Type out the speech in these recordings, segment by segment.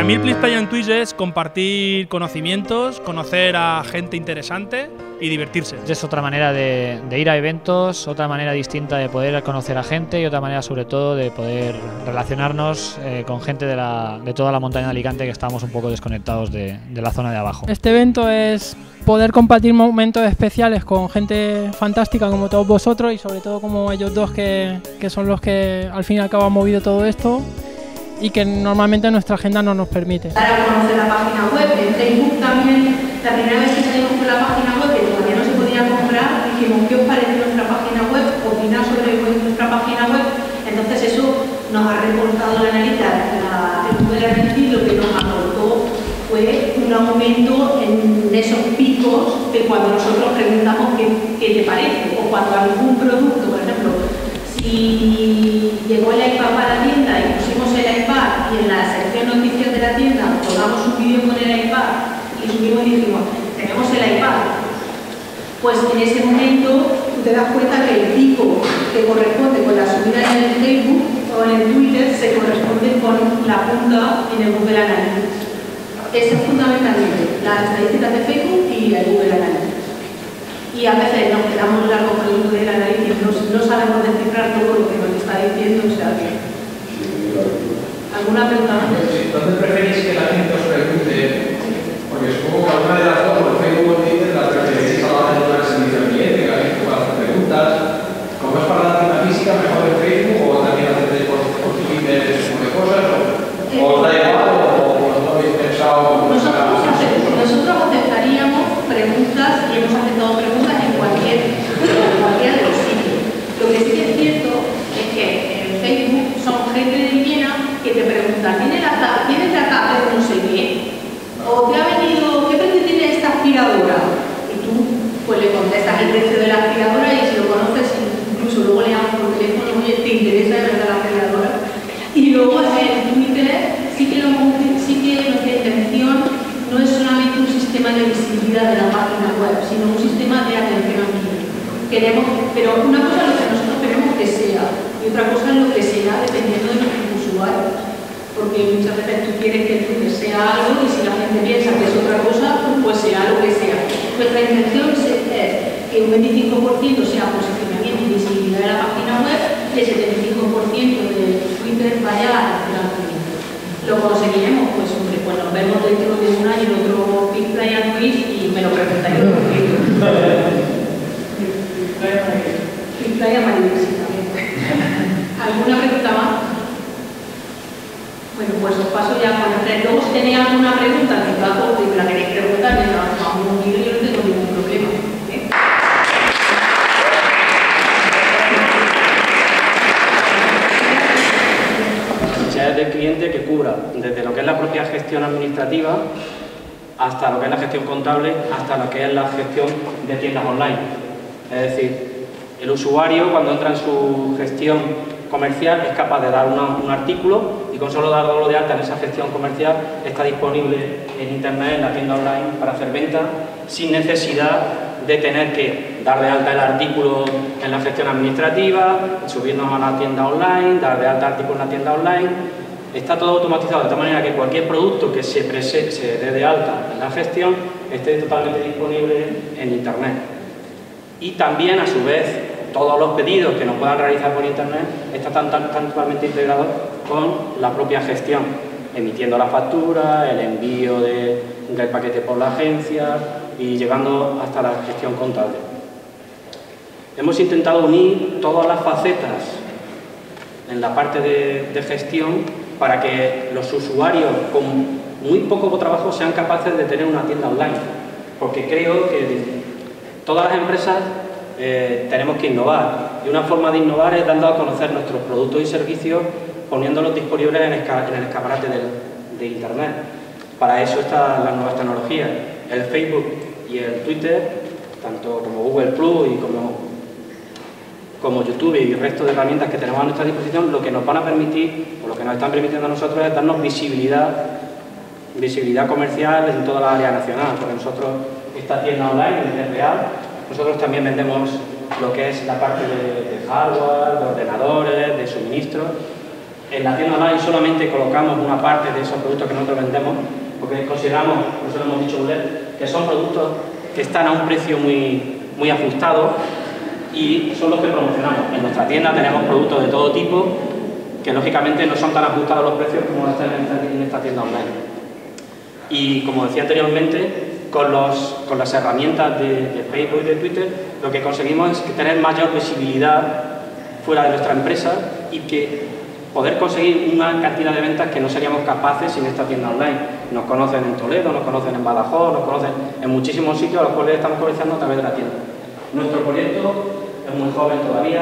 Para mí el Please Play en Twitch es compartir conocimientos, conocer a gente interesante y divertirse. Es otra manera de ir a eventos, otra manera distinta de poder conocer a gente y otra manera sobre todo de poder relacionarnos con gente de toda la montaña de Alicante, que estamos un poco desconectados de la zona de abajo. Este evento es poder compartir momentos especiales con gente fantástica como todos vosotros y sobre todo como ellos dos que son los que al fin y al cabo han movido todo esto y que normalmente nuestra agenda no nos permite. Para conocer la página web, en Facebook también, la primera vez que salimos con la página web, que todavía no se podía comprar, dijimos ¿qué os parece nuestra página web? Opinar sobre nuestra página web. Entonces eso nos ha reportado la nariz, el Google Analytics, lo que nos aportó fue un aumento en esos picos de cuando nosotros preguntamos qué te parece, o cuando algún producto, por ejemplo, si llegó el iPad para la tienda y pusimos el iPad y en la sección noticias de la tienda colgamos un vídeo con el iPad y subimos y dijimos, tenemos el iPad, pues en ese momento tú te das cuenta que el pico que corresponde con la subida en el Facebook o en el Twitter se corresponde con la punta en el Google Analytics. Eso es fundamentalmente las estadísticas de Facebook y el Google Analytics. Y a veces nos quedamos largos con el Google Analytics, no sabemos descifrar todo lo que nos está diciendo, o sea que... ¿Alguna pregunta más? Entonces preferís que la gente os pregunte, porque supongo que alguna de las dos, por Facebook o Twitter, la preferís a la hora de dar servicio al cliente, que alguien pueda hacer preguntas. Como es para la tienda física, mejor en Facebook o también hacéis por Twitter ese tipo de cosas, o os da igual, o no habéis pensado... Nosotros aceptaríamos preguntas y hemos aceptado preguntas en cualquiera de los sitios. Lo que sí que es cierto es que en Facebook son gente de Viena que te preguntan, ¿tienes la capa de no sé qué? ¿O te ha venido, qué precio tiene esta aspiradora? Y tú pues le contestas el precio de la aspiradora y si lo conoces, incluso luego le llamas por teléfono, oye, ¿te interesa de verdad la aspiradora? Y luego en Twitter sí que nuestra intención no es solamente un sistema de visibilidad de la página web, sino un sistema de atención al cliente. Pero una cosa es lo que nosotros queremos que sea y otra cosa es lo que será dependiendo de nuestros usuarios. Porque muchas veces tú quieres que el Twitter sea algo y si la gente piensa que es otra cosa, pues será lo que sea. Nuestra intención es que un 25% sea posicionamiento y visibilidad de la página web y el 75% de Twitter vaya a atención al cliente. Lo conseguiremos, pues hombre, pues nos vemos dentro de un año en otro Please Play and Twitch y me lo preguntáis un poquito. Please Play and Twitch también. ¿Alguna pregunta más? Bueno, pues os paso ya con el tren. Luego si tenéis alguna pregunta que me la queréis preguntar, me la vamos a unir y yo no tengo ningún problema. Del cliente que cubra desde lo que es la propia gestión administrativa hasta lo que es la gestión contable, hasta lo que es la gestión de tiendas online. Es decir, el usuario cuando entra en su gestión comercial es capaz de dar un artículo y con solo darlo de alta en esa gestión comercial está disponible en internet, en la tienda online para hacer venta sin necesidad de tener que dar de alta el artículo en la gestión administrativa, subirnos a la tienda online, dar de alta el artículo en la tienda online. Está todo automatizado de tal manera que cualquier producto que se dé de alta en la gestión esté totalmente disponible en internet. Y también, a su vez, todos los pedidos que nos puedan realizar por internet están totalmente integrados con la propia gestión, emitiendo la factura, el envío del paquete por la agencia y llegando hasta la gestión contable. Hemos intentado unir todas las facetas en la parte de gestión para que los usuarios con muy poco trabajo sean capaces de tener una tienda online, porque creo que todas las empresas tenemos que innovar y una forma de innovar es dando a conocer nuestros productos y servicios poniéndolos disponibles en el escaparate de internet. Para eso están las nuevas tecnologías, el Facebook y el Twitter, tanto como Google Plus y como YouTube y el resto de herramientas que tenemos a nuestra disposición, lo que nos van a permitir, o lo que nos están permitiendo a nosotros es darnos visibilidad comercial en toda la área nacional, porque nosotros, esta tienda online es real, nosotros también vendemos lo que es la parte de hardware, de ordenadores, de suministros, En la tienda online solamente colocamos una parte de esos productos que nosotros vendemos, porque consideramos, por eso lo hemos dicho, que son productos que están a un precio muy ajustado y son los que promocionamos. En nuestra tienda tenemos productos de todo tipo que lógicamente no son tan ajustados los precios como están en esta tienda online. Y como decía anteriormente, con las herramientas de Facebook y de Twitter, lo que conseguimos es tener mayor visibilidad fuera de nuestra empresa y que poder conseguir una cantidad de ventas que no seríamos capaces sin esta tienda online. Nos conocen en Toledo, nos conocen en Badajoz, nos conocen en muchísimos sitios a los cuales estamos comerciando a través de la tienda. Nuestro proyecto es muy joven todavía,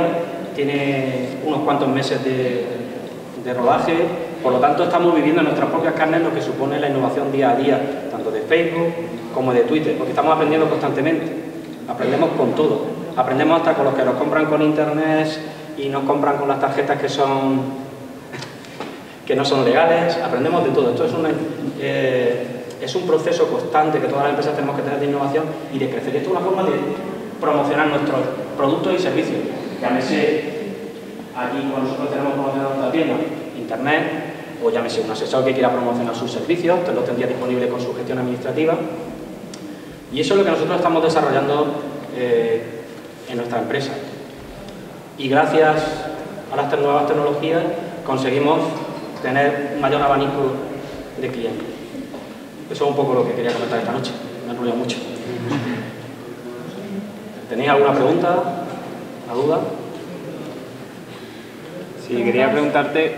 tiene unos cuantos meses de rodaje, por lo tanto estamos viviendo en nuestras propias carnes lo que supone la innovación día a día, tanto de Facebook como de Twitter, porque estamos aprendiendo constantemente, aprendemos con todo, aprendemos hasta con los que nos compran con internet y nos compran con las tarjetas que no son legales, aprendemos de todo. Esto es un proceso constante que todas las empresas tenemos que tener de innovación y de crecer. Esto es una forma de promocionar nuestros productos y servicios. Llámese, aquí cuando nosotros tenemos promocionado nuestra tienda, internet, o llámese un asesor que quiera promocionar sus servicios, usted lo tendría disponible con su gestión administrativa. Y eso es lo que nosotros estamos desarrollando en nuestra empresa. Y gracias a las nuevas tecnologías conseguimos tener un mayor abanico de clientes. Eso es un poco lo que quería comentar esta noche. Me he enrollado mucho. ¿Tenéis alguna pregunta? ¿Alguna duda? Sí, quería preguntarte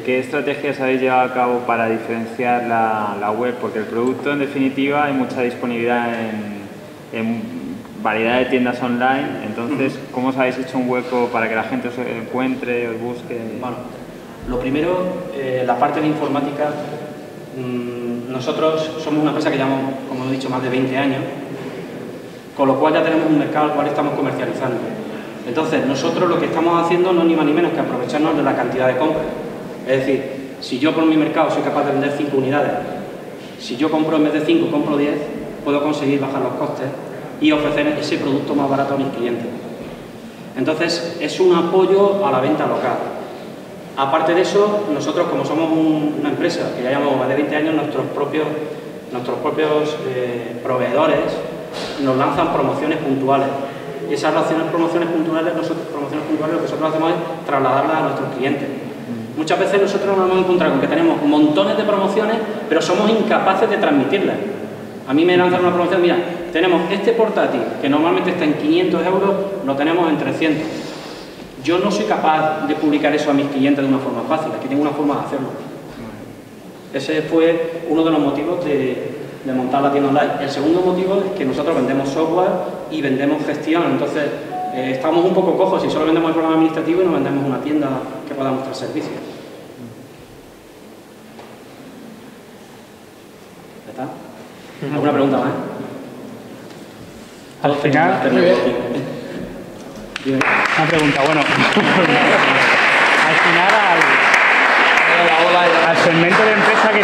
qué estrategias habéis llevado a cabo para diferenciar la web, porque el producto en definitiva hay mucha disponibilidad en variedad de tiendas online, entonces ¿cómo os habéis hecho un hueco para que la gente os encuentre, os busque? Bueno, lo primero, la parte de informática, nosotros somos una empresa que llevamos, como he dicho, más de 20 años, con lo cual ya tenemos un mercado al cual estamos comercializando. Entonces, nosotros lo que estamos haciendo no es ni más ni menos que aprovecharnos de la cantidad de compras. Es decir, si yo por mi mercado soy capaz de vender 5 unidades, si yo compro en vez de 5, compro 10, puedo conseguir bajar los costes y ofrecer ese producto más barato a mis clientes. Entonces, es un apoyo a la venta local. Aparte de eso, nosotros, como somos una empresa que ya llevamos más de 20 años, nuestros propios proveedores nos lanzan promociones puntuales. Y esas promociones puntuales lo que nosotros hacemos es trasladarlas a nuestros clientes. Muchas veces nosotros nos hemos encontrado con que tenemos montones de promociones, pero somos incapaces de transmitirlas. A mí me lanzan una promoción, mira, tenemos este portátil, que normalmente está en 500 euros, lo tenemos en 300. Yo no soy capaz de publicar eso a mis clientes de una forma fácil, aquí tengo una forma de hacerlo. Ese fue uno de los motivos de montar la tienda online. El segundo motivo es que nosotros vendemos software y vendemos gestión, entonces estamos un poco cojos si solo vendemos el programa administrativo y no vendemos una tienda que pueda mostrar servicios. ¿Ya está? ¿Alguna pregunta más? Al final, una pregunta, bueno, al final al segmento de empresa que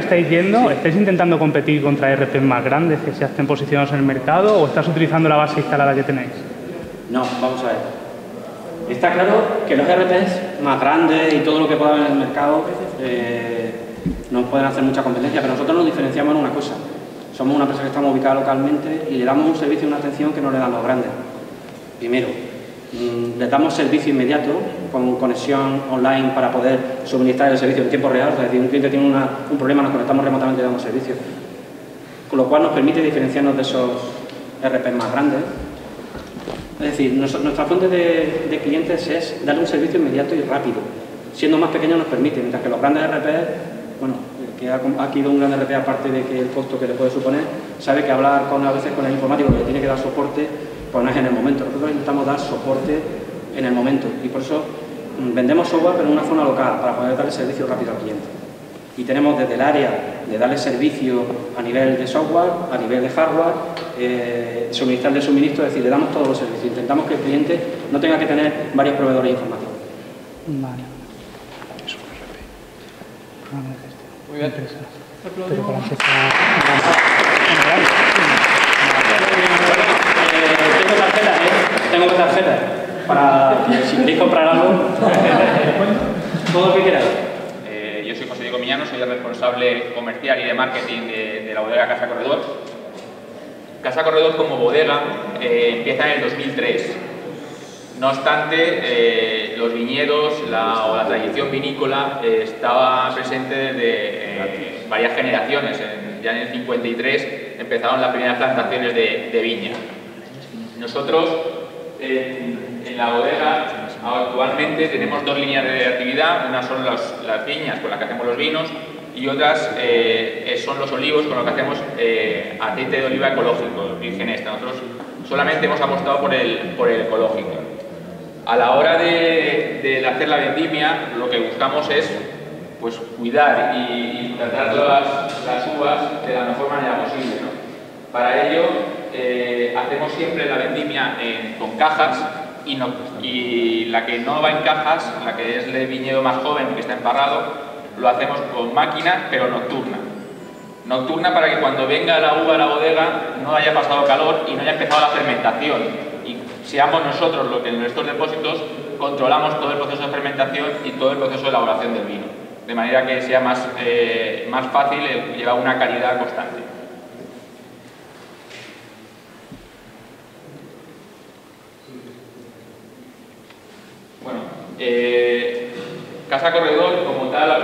estáis viendo, ¿estáis intentando competir contra ERPs más grandes que ya estén posicionados en el mercado o estás utilizando la base instalada que tenéis? No, vamos a ver. Está claro que los ERPs más grandes y todo lo que pueda haber en el mercado nos pueden hacer mucha competencia, pero nosotros nos diferenciamos en una cosa. Somos una empresa que estamos ubicada localmente y le damos un servicio y una atención que no le dan los grandes. Primero, les damos servicio inmediato con conexión online para poder suministrar el servicio en tiempo real. Es decir, un cliente tiene un problema, nos conectamos remotamente y damos servicio. Con lo cual nos permite diferenciarnos de esos ERP más grandes. Es decir, nuestra fuente de clientes es darle un servicio inmediato y rápido. Siendo más pequeños nos permite, mientras que los grandes ERP, bueno, que ha adquirido un gran ERP aparte de que el costo que le puede suponer, sabe que hablar a veces con el informático que le tiene que dar soporte, pues no es en el momento. Nosotros intentamos dar soporte en el momento y por eso vendemos software pero en una zona local para poder darle servicio rápido al cliente. Y tenemos desde el área de darle servicio a nivel de software, a nivel de hardware, suministrarle suministro, es decir, le damos todos los servicios. Intentamos que el cliente no tenga que tener varios proveedores informáticos. Vale. Muy bien. Tengo tarjetas. para si queréis comprar algo, todo lo que queráis. Yo soy José Diego Miñano, soy el responsable comercial y de marketing de la bodega Casa Corredor. Casa Corredor como bodega empieza en el 2003. No obstante, los viñedos o la tradición vinícola estaba presente desde varias generaciones. Ya en el 53 empezaron las primeras plantaciones de viña. Nosotros en la bodega actualmente tenemos dos líneas de actividad. Una son las viñas con las que hacemos los vinos y otras son los olivos con los que hacemos aceite de oliva ecológico, virgen extra. Nosotros solamente hemos apostado por el ecológico. A la hora de hacer la vendimia, lo que buscamos es pues, cuidar y tratar las uvas de la mejor manera posible, ¿no? Para ello, hacemos siempre la vendimia con cajas y la que no va en cajas, la que es de viñedo más joven que está emparrado, lo hacemos con máquina, pero nocturna. Nocturna para que cuando venga la uva a la bodega no haya pasado calor y no haya empezado la fermentación. Y seamos nosotros los que en nuestros depósitos controlamos todo el proceso de fermentación y todo el proceso de elaboración del vino. De manera que sea más fácil llevar una calidad constante. Bueno, Casa Corredor, como tal, ha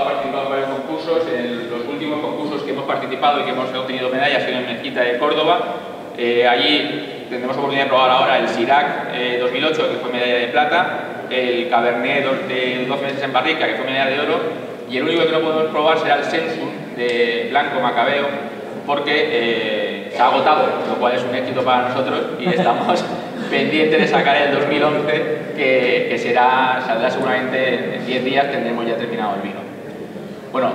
participado en varios concursos. En los últimos concursos que hemos participado y que hemos obtenido medallas, en Mezquita de Córdoba. Allí tendremos oportunidad de probar ahora el Sirac 2008, que fue medalla de plata, el Cabernet de 12 meses en barrica, que fue medalla de oro, y el único que no podemos probar será el Sensum de Blanco Macabeo, porque se ha agotado, lo cual es un éxito para nosotros y estamos pendientes de sacar el 2011, que saldrá seguramente en 10 días, tendremos ya terminado el vino. Bueno,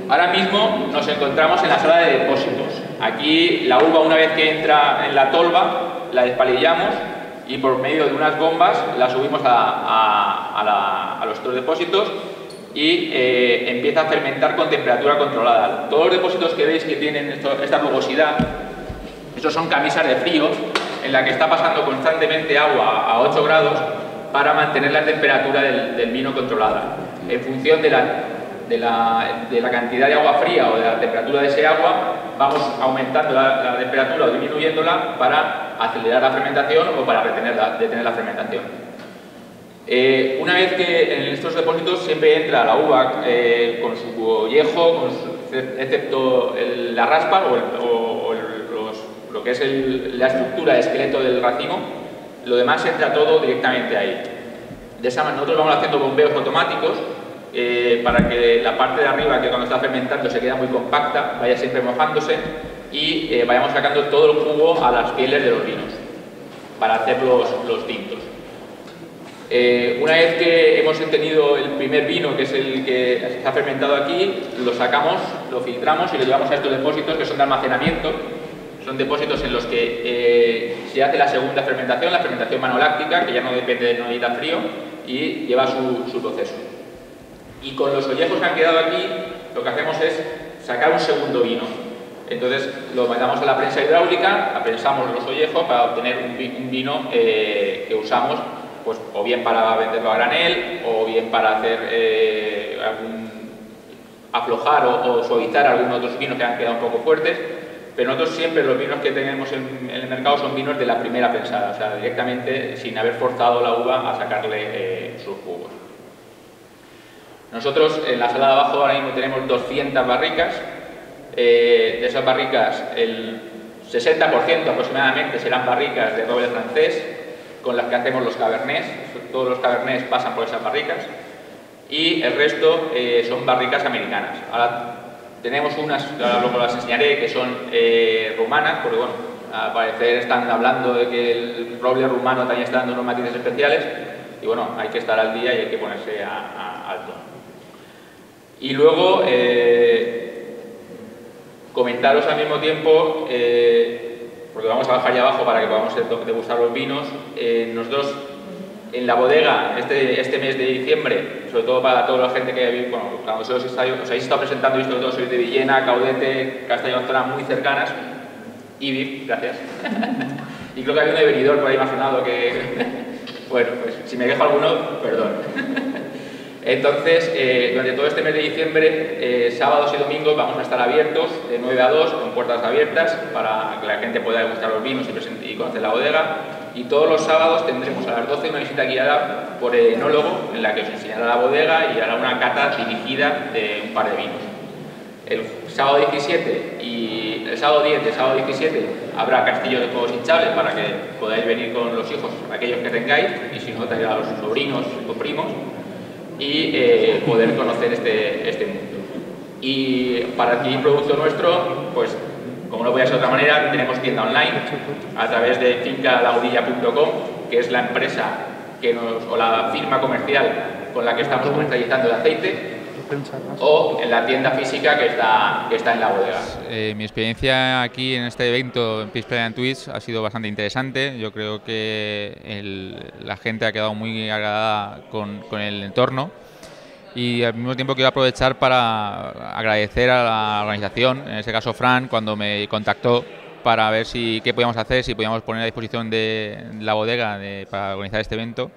ahora mismo nos encontramos en la sala de depósitos. Aquí la uva, una vez que entra en la tolva, la despalillamos y por medio de unas bombas la subimos a los depósitos y empieza a fermentar con temperatura controlada. Todos los depósitos que veis que tienen esta rugosidad, estos son camisas de frío en la que está pasando constantemente agua a 8 grados para mantener la temperatura del vino controlada. En función de la cantidad de agua fría o de la temperatura de ese agua, vamos aumentando la temperatura o disminuyéndola para acelerar la fermentación o para detener la fermentación. Una vez que en estos depósitos siempre entra la uva con su collejo, excepto la raspa o lo que es la estructura, el esqueleto del racimo, lo demás entra todo directamente ahí. De esa manera nosotros vamos haciendo bombeos automáticos para que la parte de arriba, que cuando está fermentando se queda muy compacta, vaya siempre mojándose y vayamos sacando todo el jugo a las pieles de los vinos para hacer los tintos. Una vez que hemos obtenido el primer vino, que es el que se ha fermentado aquí, lo sacamos, lo filtramos y lo llevamos a estos depósitos que son de almacenamiento. Son depósitos en los que se hace la segunda fermentación, la fermentación manoláctica, que ya no depende, no necesita frío y lleva su proceso. Y con los ollejos que han quedado aquí, lo que hacemos es sacar un segundo vino. Entonces lo mandamos a la prensa hidráulica, aprensamos los ollejos para obtener un vino que usamos pues, o bien para venderlo a granel, o bien para hacer aflojar o suavizar algunos otros vinos que han quedado un poco fuertes. Pero nosotros siempre los vinos que tenemos en el mercado son vinos de la primera prensada, o sea, directamente sin haber forzado la uva a sacarle sus jugos. Nosotros en la sala de abajo ahora mismo tenemos 200 barricas. De esas barricas el 60% aproximadamente serán barricas de roble francés con las que hacemos los cabernets. Todos los cabernets pasan por esas barricas y el resto son barricas americanas. Ahora tenemos unas, ahora luego las enseñaré, que son rumanas, porque bueno, al parecer están hablando de que el roble rumano también está dando unos matices especiales y bueno, hay que estar al día y hay que ponerse al tono. Y luego comentaros al mismo tiempo, porque vamos a bajar allá abajo para que podamos degustar los vinos. Nosotros en la bodega este mes de diciembre, sobre todo para toda la gente que bueno, cuando os habéis estado presentando y sobre todo sois de Villena, Caudete, Castellón, zonas muy cercanas, y gracias. Y creo que hay un de Benidorm por ahí más sonado que Bueno, pues si me dejo alguno, perdón. Entonces, durante todo este mes de diciembre, sábados y domingos vamos a estar abiertos de 9 a 2, con puertas abiertas, para que la gente pueda degustar los vinos y conocer la bodega. Y todos los sábados tendremos a las 12 una visita guiada por el enólogo, en la que os enseñará la bodega y hará una cata dirigida de un par de vinos. El sábado 17 y el sábado 10 y el sábado 17 habrá castillo de juegos hinchables para que podáis venir con los hijos, aquellos que tengáis, y si no, traer a los sobrinos o primos, y poder conocer este mundo. Y para adquirir producto nuestro, pues como no podía ser de otra manera, tenemos tienda online a través de fincalaudilla.com, que es la empresa o la firma comercial con la que estamos comercializando el aceite, o en la tienda física que está en la bodega. Mi experiencia aquí en este evento en Peace Play & Twist ha sido bastante interesante. Yo creo que la gente ha quedado muy agradada con el entorno, y al mismo tiempo quiero aprovechar para agradecer a la organización, en este caso Fran, cuando me contactó para ver qué podíamos hacer, si podíamos poner a disposición de la bodega para organizar este evento.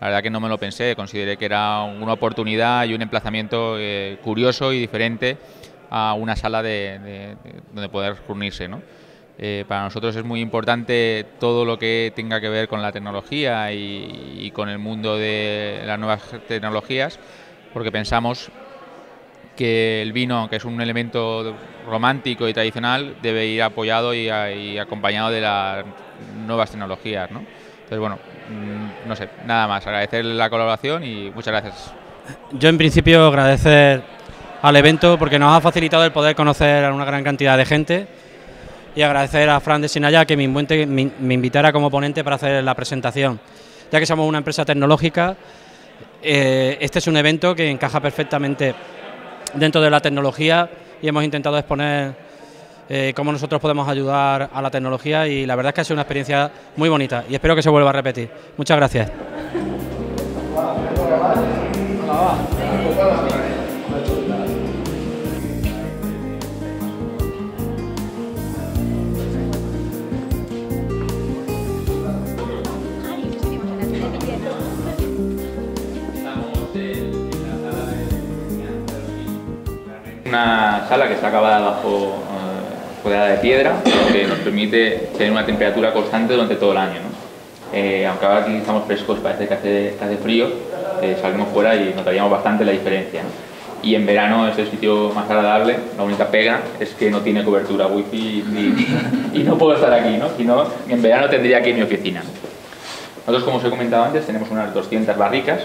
La verdad que no me lo pensé, consideré que era una oportunidad y un emplazamiento curioso y diferente a una sala donde poder reunirse, ¿no? Para nosotros es muy importante todo lo que tenga que ver con la tecnología y con el mundo de las nuevas tecnologías, porque pensamos que el vino, que es un elemento romántico y tradicional, debe ir apoyado y acompañado de las nuevas tecnologías, ¿no? Entonces, bueno, no sé, nada más, agradecer la colaboración y muchas gracias. Yo en principio agradecer al evento porque nos ha facilitado el poder conocer a una gran cantidad de gente, y agradecer a Fran de Sinaya que me invitara como ponente para hacer la presentación. Ya que somos una empresa tecnológica, este es un evento que encaja perfectamente dentro de la tecnología, y hemos intentado exponer cómo nosotros podemos ayudar a la tecnología, y la verdad es que ha sido una experiencia muy bonita y espero que se vuelva a repetir. Muchas gracias. Una sala que está acabada bajo rodeada de piedra, que nos permite tener una temperatura constante durante todo el año, ¿no? Aunque ahora aquí estamos frescos, parece que hace frío, salimos fuera y notaríamos bastante la diferencia, ¿no? Y en verano es el sitio más agradable. La única pega es que no tiene cobertura wifi y no puedo estar aquí, ¿no? Si no, en verano tendría que ir a mi oficina. Nosotros, como os he comentado antes, tenemos unas 200 barricas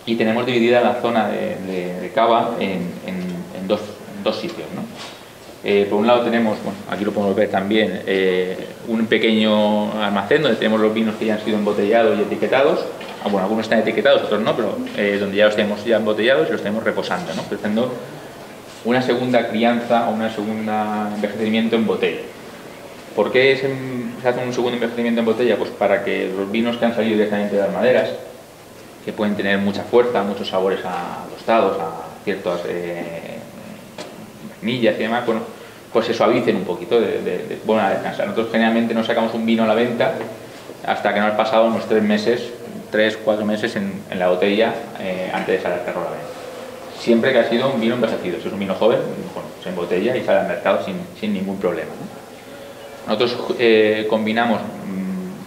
y tenemos dividida la zona de cava en dos sitios, ¿no? Por un lado tenemos, bueno, aquí lo podemos ver también, un pequeño almacén donde tenemos los vinos que ya han sido embotellados y etiquetados. Bueno, algunos están etiquetados, otros no, pero donde ya los tenemos ya embotellados y los tenemos reposando, ¿no? Ofreciendo una segunda crianza o una segunda envejecimiento en botella. ¿Por qué se hace un segundo envejecimiento en botella? Pues para que los vinos que han salido directamente de las maderas, que pueden tener mucha fuerza, muchos sabores a tostados, a ciertas vainillas y demás, bueno, pues se suavicen un poquito bueno, a descansar. Nosotros generalmente no sacamos un vino a la venta hasta que no han pasado unos 3 meses, 3-4 meses en la botella antes de salir al mercado a la venta. Siempre que ha sido un vino envejecido. Si es un vino joven, bueno, se embotella y sale al mercado sin ningún problema, ¿no? Nosotros combinamos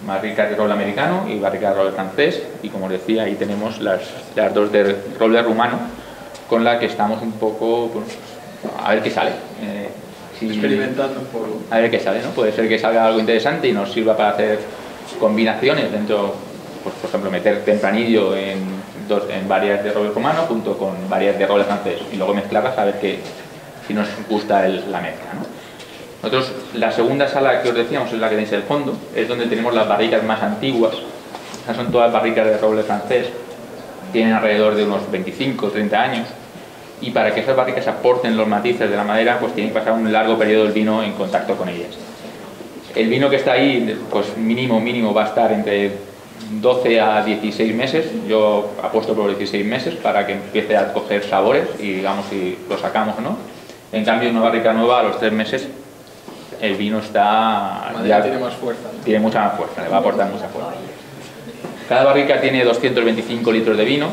barricas de roble americano y barricas de roble francés, y como os decía, ahí tenemos las dos de roble rumano, con la que estamos un poco, bueno, a ver qué sale. Experimentando un poco. A ver qué sale, ¿no? Puede ser que salga algo interesante y nos sirva para hacer combinaciones dentro, pues, por ejemplo, meter tempranillo en varias de roble romano junto con varias de roble francés y luego mezclarlas a ver si nos gusta la mezcla, ¿no? Nosotros, la segunda sala que os decíamos es la que tenéis al fondo, es donde tenemos las barricas más antiguas. Estas son todas barricas de roble francés, tienen alrededor de unos 25-30 años, y para que esas barricas aporten los matices de la madera, pues tiene que pasar un largo periodo el vino en contacto con ellas. El vino que está ahí, pues mínimo va a estar entre 12 a 16 meses. Yo apuesto por los 16 meses para que empiece a coger sabores y digamos si lo sacamos o no. En cambio, una barrica nueva a los 3 meses el vino está... La madera tiene más fuerza, ¿no? Tiene mucha más fuerza, le va a aportar mucha fuerza. Cada barrica tiene 225 litros de vino,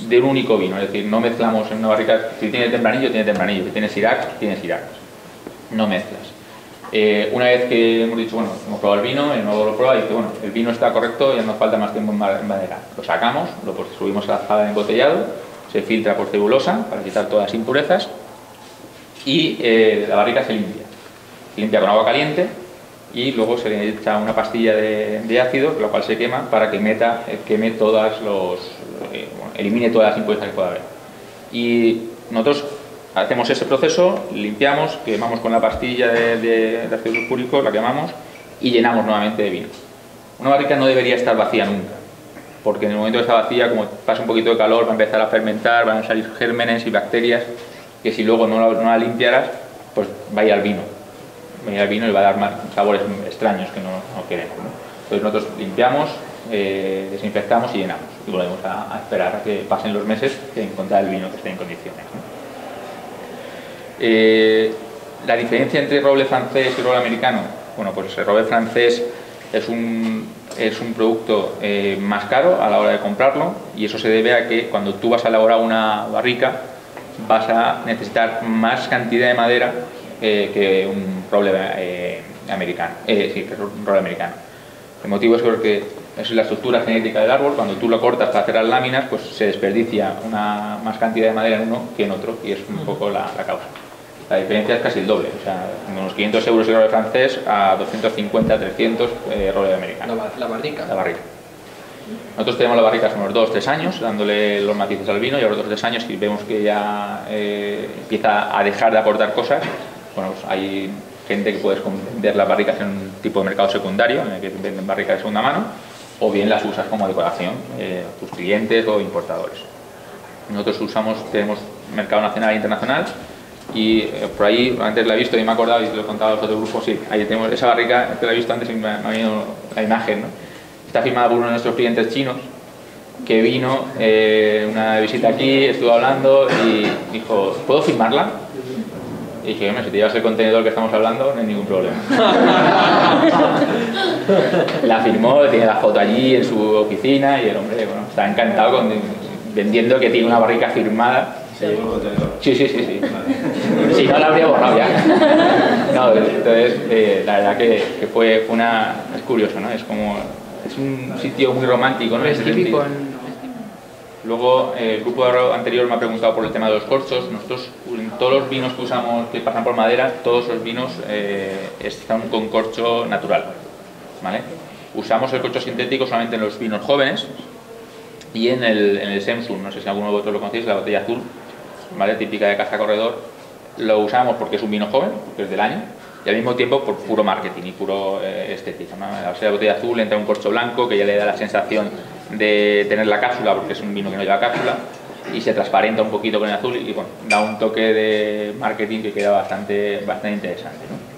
de un único vino, es decir, no mezclamos en una barrica. Si tiene tempranillo, tiene tempranillo, si tiene Syrah, tiene Syrah. No mezclas. Una vez que hemos dicho, bueno, hemos probado el vino, el nuevo lo prueba y dice, bueno, el vino está correcto, ya nos falta más tiempo en madera. Lo sacamos, lo subimos a la sala de embotellado, se filtra por celulosa para quitar todas las impurezas y la barrica se limpia. Se limpia con agua caliente y luego se le echa una pastilla de ácido, lo cual se quema para que queme todas elimine todas las impurezas que pueda haber. Y nosotros hacemos ese proceso, limpiamos, quemamos con la pastilla de ácido sulfúrico, la quemamos y llenamos nuevamente de vino. Una barrica no debería estar vacía nunca, porque en el momento que está vacía, como pasa un poquito de calor, va a empezar a fermentar, van a salir gérmenes y bacterias que si luego no la limpiaras, pues va a ir al vino. Va a ir al vino y va a dar más sabores extraños que no queremos, ¿no? Entonces nosotros limpiamos, desinfectamos y llenamos. Y volvemos a esperar a que pasen los meses y encontrar el vino que esté en condiciones, ¿no? La diferencia entre roble francés y roble americano, bueno, pues el roble francés es un producto más caro a la hora de comprarlo, y eso se debe a que cuando tú vas a elaborar una barrica vas a necesitar más cantidad de madera que un roble americano. Que un roble americano. El motivo es porque es la estructura genética del árbol. Cuando tú lo cortas para hacer las láminas, pues se desperdicia más cantidad de madera en uno que en otro, y es un poco la causa. La diferencia es casi el doble, o sea, unos 500 euros el roble francés a 250, 300 roble americano. La barrica. La barrica. Nosotros tenemos las barricas unos 2-3 años, dándole los matices al vino, y a los 2-3 años, si vemos que ya empieza a dejar de aportar cosas, bueno, pues hay gente que puedes vender las barricas en un tipo de mercado secundario, en el que venden barricas de segunda mano, o bien las usas como decoración, tus clientes o importadores. Nosotros tenemos mercado nacional e internacional, y por ahí, antes la he visto y me he acordado y te lo he contado a los otros grupos, sí, ahí tenemos esa barrica, que la he visto antes y me ha venido la imagen, ¿no? Está firmada por uno de nuestros clientes chinos, que vino una visita aquí, estuvo hablando y dijo, ¿puedo firmarla? Y dije, hombre, si te llevas el contenedor que estamos hablando, no hay ningún problema. La firmó, tiene la foto allí en su oficina y el hombre, bueno, está encantado vendiendo que tiene una barrica firmada. Sí. Si no, la habría borrado ya. No, entonces, la verdad que es curioso, ¿no? Es un sitio muy romántico, ¿no? Es típico Luego, el grupo anterior me ha preguntado por el tema de los corchos. Nosotros, en todos los vinos que usamos que pasan por madera, todos los vinos están con corcho natural, ¿vale? Usamos el corcho sintético solamente en los vinos jóvenes y en el Semsur, no sé si alguno de vosotros lo conocéis, la botella azul, ¿vale? Típica de Casa Corredor. Lo usamos porque es un vino joven, porque es del año, y al mismo tiempo por puro marketing y puro estética, ¿no? Al ser la botella azul entra un corcho blanco que ya le da la sensación de tener la cápsula, porque es un vino que no lleva cápsula, y se transparenta un poquito con el azul y bueno, da un toque de marketing que queda bastante interesante, ¿no?